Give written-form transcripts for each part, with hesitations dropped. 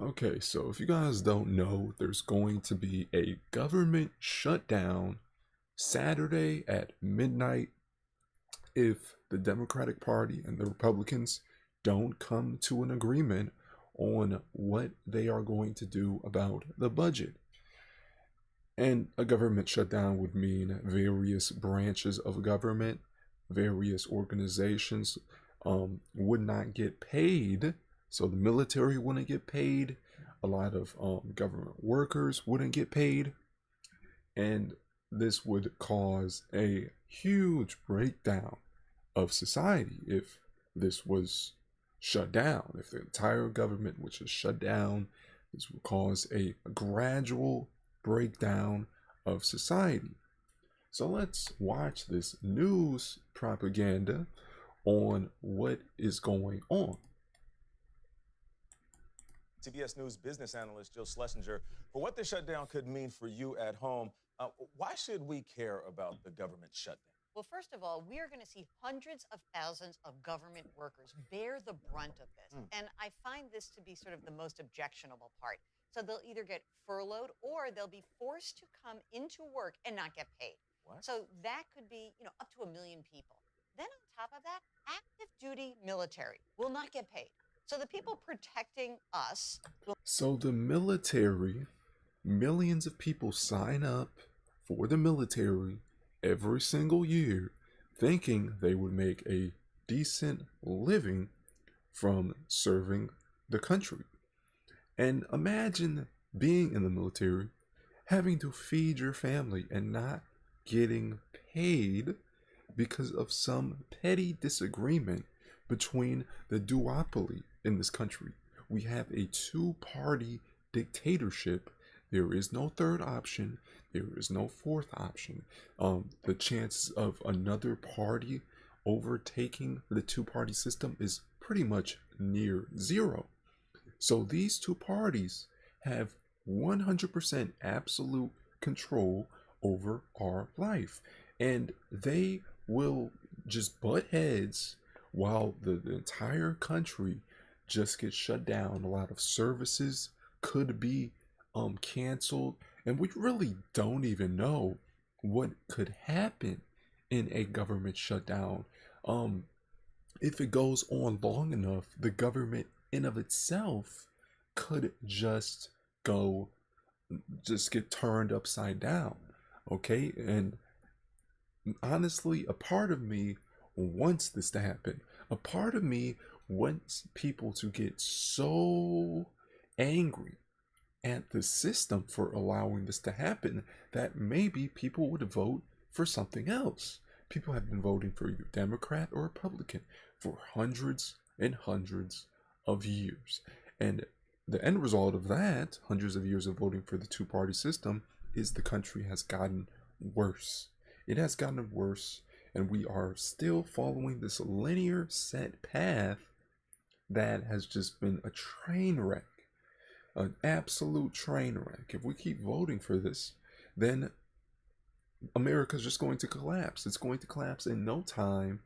Okay, so if you guys don't know, there's going to be a government shutdown Saturday at midnight if the Democratic Party and the Republicans don't come to an agreement on what they are going to do about the budget. And a government shutdown would mean various branches of government, various organizations would not get paid. So the military wouldn't get paid. A lot of government workers wouldn't get paid. And this would cause a huge breakdown of society if this was shut down. If the entire government was just shut down, this would cause a gradual breakdown of society. So let's watch this news propaganda on what is going on. CBS News business analyst Jill Schlesinger for what the shutdown could mean for you at home. Why should we care about the government shutdown? Well, first of all, we are going to see hundreds of thousands of government workers bear the brunt of this. And I find this to be sort of the most objectionable part. So they'll either get furloughed or they'll be forced to come into work and not get paid. What? So that could be, up to 1 million people. Then on top of that, active duty military will not get paid. So the people protecting us will. So the military, millions of people sign up for the military every single year thinking they would make a decent living from serving the country. And imagine being in the military, having to feed your family and not getting paid because of some petty disagreement between the duopoly in this country. We have a two-party dictatorship. There is no third option. There is no fourth option. The chances of another party overtaking the two-party system is pretty much near zero. So these two parties have 100% absolute control over our life. And they will just butt heads while the entire country just gets shut down. A lot of services could be canceled. And we really don't even know what could happen in a government shutdown. Um, if it goes on long enough, the government in of itself could go just get turned upside down. Okay? And honestly, a part of me wants this to happen. A part of me wants people to get so angry at the system for allowing this to happen that maybe people would vote for something else. People have been voting for either Democrat or Republican for hundreds and hundreds of years. And the end result of that, hundreds of years of voting for the two party system, is the country has gotten worse. It has gotten worse, and we are still following this linear set path that has just been a train wreck, an absolute train wreck. If we keep voting for this, then America's just going to collapse. It's going to collapse in no time,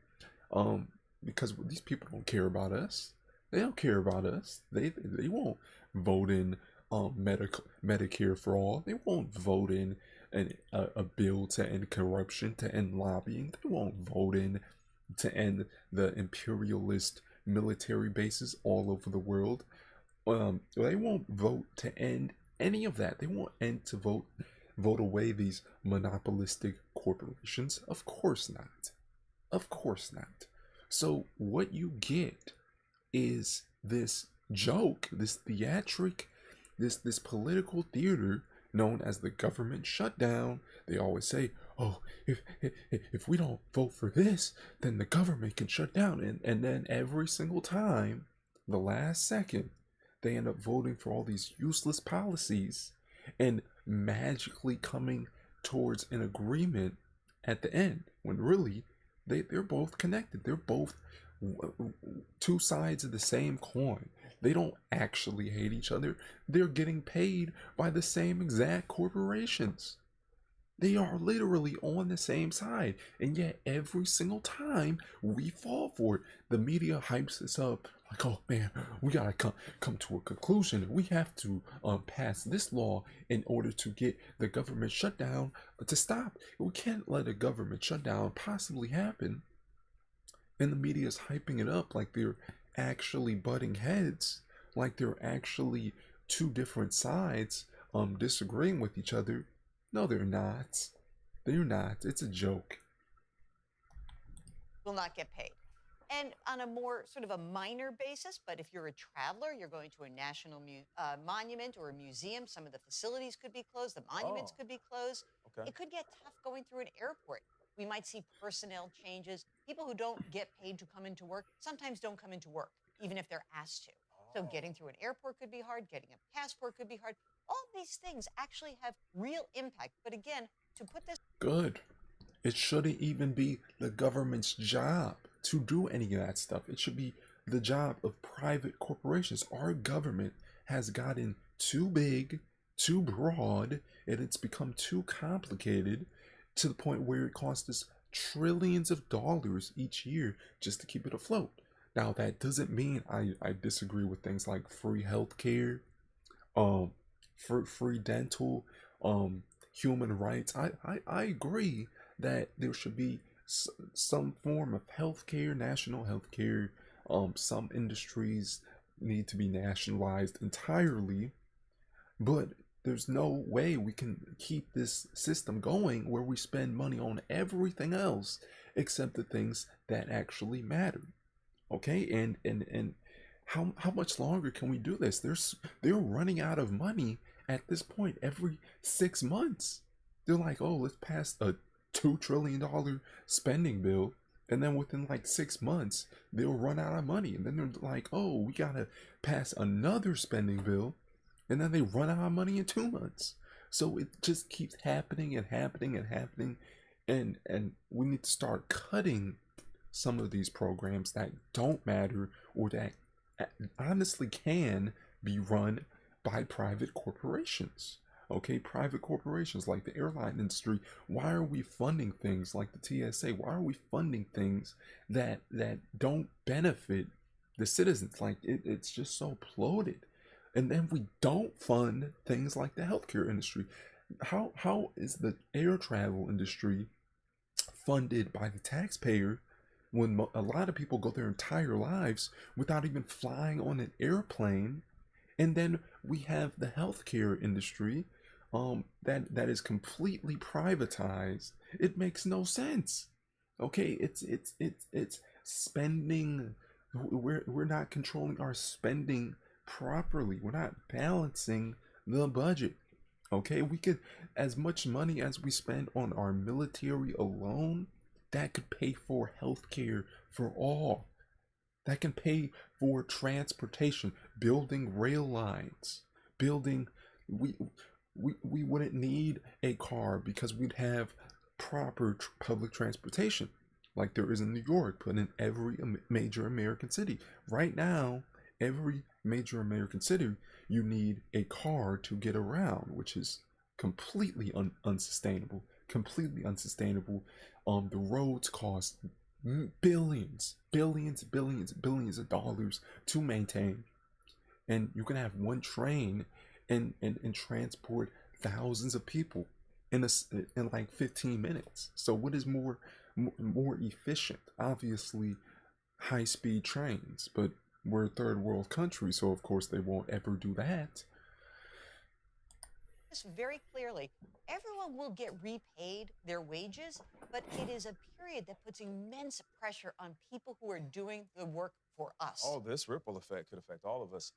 because these people don't care about us. They don't care about us. They won't vote in Medicare for all. They won't vote in a bill to end corruption, to end lobbying. They won't vote in to end the imperialist military bases all over the world. They won't vote to end any of that. They won't end to vote away these monopolistic corporations. Of course not. Of course not. So what you get is this joke, this theatric, this political theater known as the government shutdown. They always say, "Oh, if we don't vote for this, then the government can shut down." And then every single time, the last second, they end up voting for all these useless policies and magically coming towards an agreement at the end when really they're both connected. They're both two sides of the same coin. They don't actually hate each other. They're getting paid by the same exact corporations. They are literally on the same side, and yet every single time we fall for it. The media hypes us up. Like, oh man, we gotta come to a conclusion. We have to pass this law in order to get the government shutdown to stop. We can't let a government shutdown possibly happen. And the media is hyping it up like they're actually butting heads, like they're actually two different sides disagreeing with each other. No, they're not. They're not. It's a joke. Will not get paid. And on a more sort of a minor basis, but if you're a traveler, you're going to a national monument or a museum, some of the facilities could be closed, the monuments Oh, could be closed. okay. It could get tough going through an airport. We might see personnel changes. People who don't get paid to come into work sometimes don't come into work, even if they're asked to. So Oh. getting through an airport could be hard, getting a passport could be hard. All these things actually have real impact. But again, to put this Good. It shouldn't even be the government's job to do any of that stuff. It should be the job of private corporations. Our government has gotten too big, too broad, and it's become too complicated to the point where it costs us trillions of dollars each year just to keep it afloat. Now, that doesn't mean I disagree with things like free healthcare, um, free dental, um, human rights. I agree that there should be some form of healthcare, national healthcare. Some industries need to be nationalized entirely, but there's no way we can keep this system going where we spend money on everything else except the things that actually matter. Okay, and how much longer can we do this? They're running out of money at this point every 6 months. They're like, oh, let's pass a $2 trillion spending bill, and then within like 6 months they'll run out of money, and then they're like, oh, we gotta pass another spending bill, and then they run out of money in 2 months. So it just keeps happening and happening and happening, and we need to start cutting some of these programs that don't matter or that honestly can be run by private corporations. Okay, private corporations like the airline industry. Why are we funding things like the TSA? Why are we funding things that don't benefit the citizens? Like it's just so bloated. And then we don't fund things like the healthcare industry. How is the air travel industry funded by the taxpayer when a lot of people go their entire lives without even flying on an airplane? And then we have the healthcare industry that is completely privatized. It makes no sense. Okay, it's spending. We're not controlling our spending properly. We're not balancing the budget. Okay, we could, as much money as we spend on our military alone, that could pay for healthcare for all. That can pay for transportation, building rail lines, building. We we wouldn't need a car because we'd have proper public transportation, like there is in New York, but in every major American city. Right now, every major American city, you need a car to get around, which is completely unsustainable. Completely unsustainable. The roads cost billions of dollars to maintain, and you can have one train and transport thousands of people in like 15 minutes. So what is more efficient? Obviously, high speed trains, but we're a third world country, so of course they won't ever do that. this very clearly. Everyone will get repaid their wages, but it is a period that puts immense pressure on people who are doing the work for us. Oh, this ripple effect could affect all of us.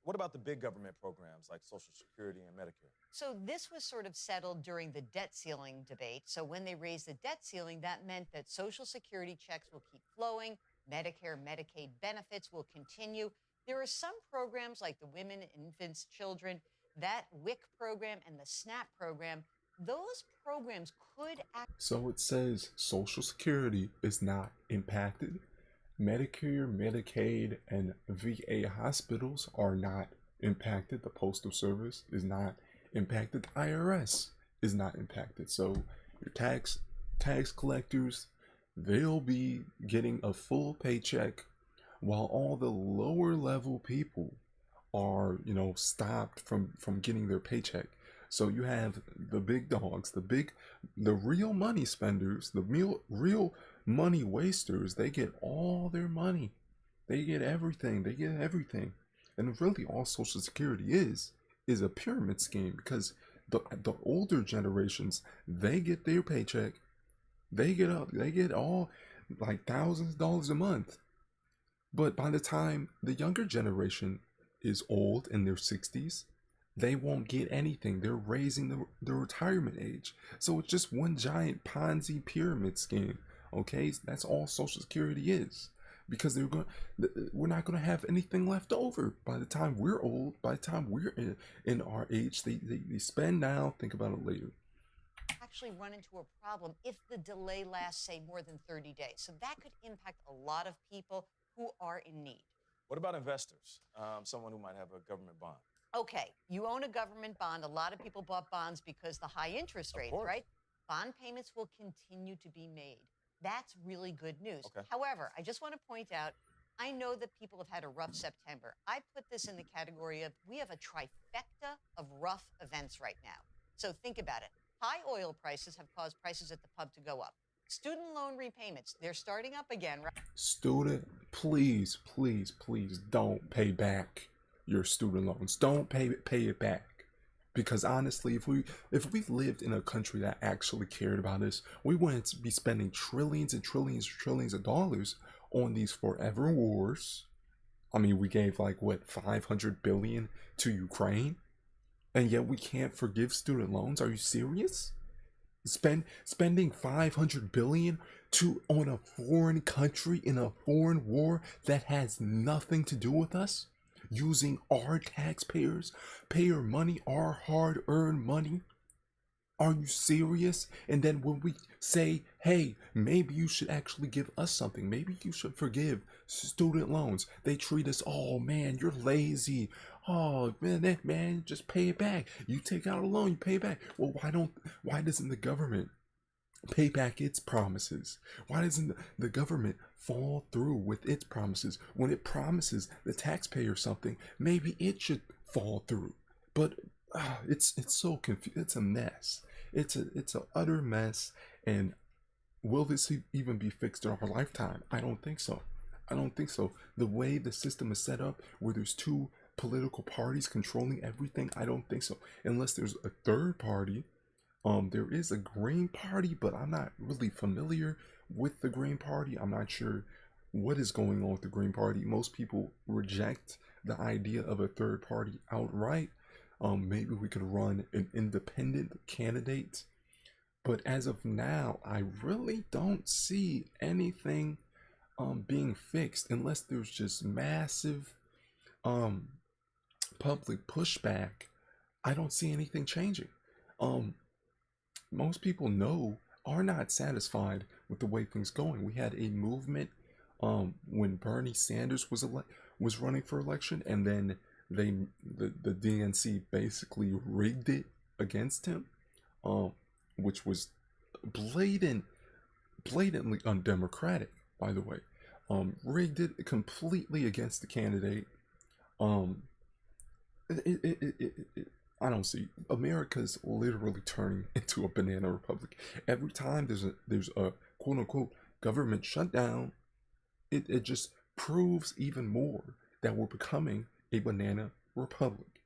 What about the big government programs like Social Security and Medicare? So this was sort of settled during the debt ceiling debate. So when they raised the debt ceiling, that meant that Social Security checks will keep flowing, Medicare, Medicaid benefits will continue. There are some programs like the Women, Infants, Children, that WIC program and the SNAP program. Those programs could act. So it says Social Security is not impacted. Medicare, Medicaid, and VA hospitals are not impacted. The Postal Service is not impacted. The IRS is not impacted. So your tax collectors, they'll be getting a full paycheck while all the lower level people are, stopped from getting their paycheck. So you have the big dogs, the real money spenders, real money wasters. They get all their money. They get everything. They get everything. And really, all Social Security is a pyramid scheme, because the older generations, they get their paycheck. They get all like thousands of dollars a month. But by the time the younger generation is old, in their 60s, they won't get anything. They're raising the retirement age. So it's just one giant Ponzi pyramid scheme. Okay, that's all Social Security is. Because we're not going to have anything left over by the time we're old. By the time we're in our age, they spend now, think about it later. Actually run into a problem if the delay lasts, say, more than 30 days. So that could impact a lot of people who are in need. What about investors? Someone who might have a government bond. Okay, you own a government bond. A lot of people bought bonds because the high interest rates, right? Bond payments will continue to be made. That's really good news. Okay. However, I just want to point out, I know that people have had a rough September. I put this in the category of, we have a trifecta of rough events right now. So think about it. High oil prices have caused prices at the pub to go up. Student loan repayments, they're starting up again, right? Student, please, please, please don't pay back your student loans. Don't pay it back. Because honestly, if we lived in a country that actually cared about us, we wouldn't be spending trillions and trillions and trillions of dollars on these forever wars. I mean, we gave like what, 500 billion to Ukraine, and yet we can't forgive student loans. Are you serious? Spending 500 billion on a foreign country in a foreign war that has nothing to do with us, using our payer money, our hard-earned money. Are you serious? And then when we say, hey, maybe you should actually give us something, maybe you should forgive student loans, they treat us, oh man, you're lazy. Oh man, just pay it back. You take out a loan, you pay it back. Well, why doesn't the government pay back its promises? Why doesn't the government fall through with its promises? When it promises the taxpayer something, maybe it should fall through. But it's so confused. It's a mess. It's an utter mess. And will this even be fixed in our lifetime? I don't think so. I don't think so. The way the system is set up, where there's two political parties controlling everything, I don't think so. Unless there's a third party. There is a Green Party, but I'm not really familiar with the Green Party. I'm not sure what is going on with the Green Party. Most people reject the idea of a third party outright. Maybe we could run an independent candidate. But as of now, I really don't see anything being fixed, unless there's just massive public pushback. I don't see anything changing. Most people are not satisfied with the way things going. We had a movement when Bernie Sanders was running for election, and then the DNC basically rigged it against him, which was blatantly undemocratic, by the way. Rigged it completely against the candidate. I don't see. America's literally turning into a banana republic. Every time there's a quote unquote government shutdown, it just proves even more that we're becoming a banana republic.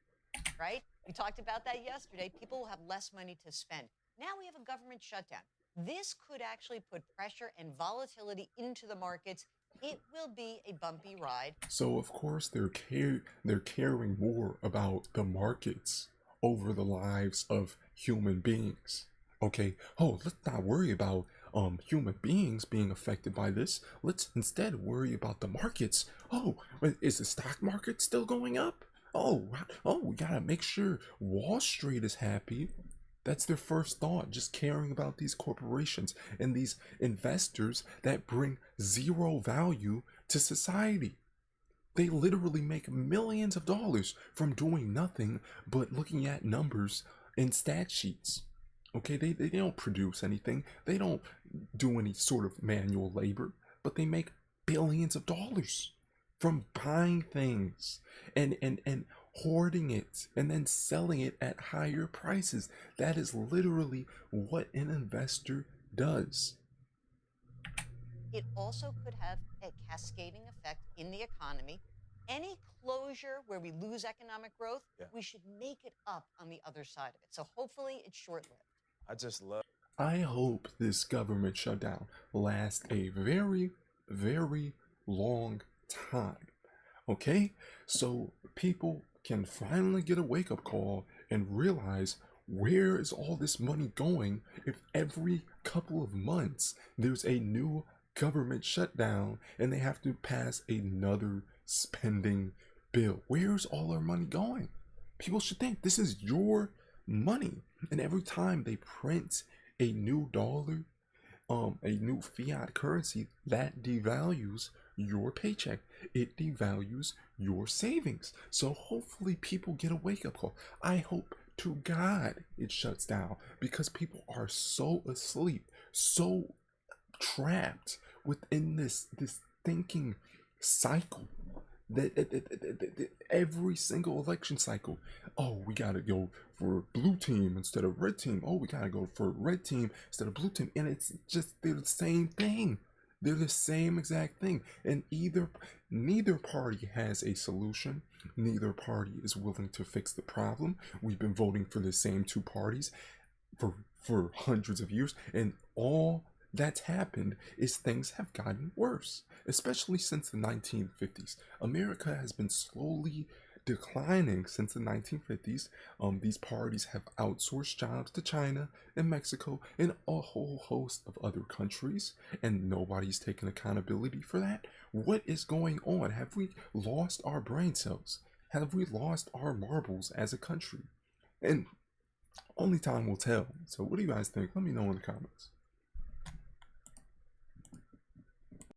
Right? We talked about that yesterday. People will have less money to spend. Now we have a government shutdown. This could actually put pressure and volatility into the markets. It will be a bumpy ride. So of course they're caring more about the markets over the lives of human beings. Okay, let's not worry about human beings being affected by this. Let's instead worry about the markets. Is the stock market still going up? We gotta make sure Wall Street is happy. That's their first thought, just caring about these corporations and these investors that bring zero value to society. They literally make millions of dollars from doing nothing but looking at numbers and stat sheets. Okay, they don't produce anything. They don't do any sort of manual labor, but they make billions of dollars. from buying things and hoarding it and then selling it at higher prices. That is literally what an investor does. It also could have a cascading effect in the economy. Any closure where we lose economic growth, Yeah. we should make it up on the other side of it. So hopefully it's short lived. I just love. I hope this government shutdown lasts a very, very long time. Okay? So people can finally get a wake up call and realize, where is all this money going if every couple of months there's a new government shutdown and they have to pass another spending bill? Where's all our money going? People should think this is your money. And every time they print a new dollar, a new fiat currency, that devalues your paycheck. It devalues your savings. So hopefully people get a wake up call. I hope to God it shuts down, because people are so asleep, so trapped within this thinking cycle that every single election cycle, oh, we gotta go for blue team instead of red team. Oh, we gotta go for red team instead of blue team. And it's just, they're the same thing. They're the same exact thing. And neither party has a solution. Neither party is willing to fix the problem. We've been voting for the same two parties for hundreds of years, and all that's happened is things have gotten worse, especially since the 1950s. America has been slowly declining since the 1950s. These parties have outsourced jobs to China and Mexico and a whole host of other countries, and nobody's taken accountability for that. What is going on? Have we lost our brain cells? Have we lost our marbles as a country? And only time will tell. So what do you guys think? Let me know in the comments.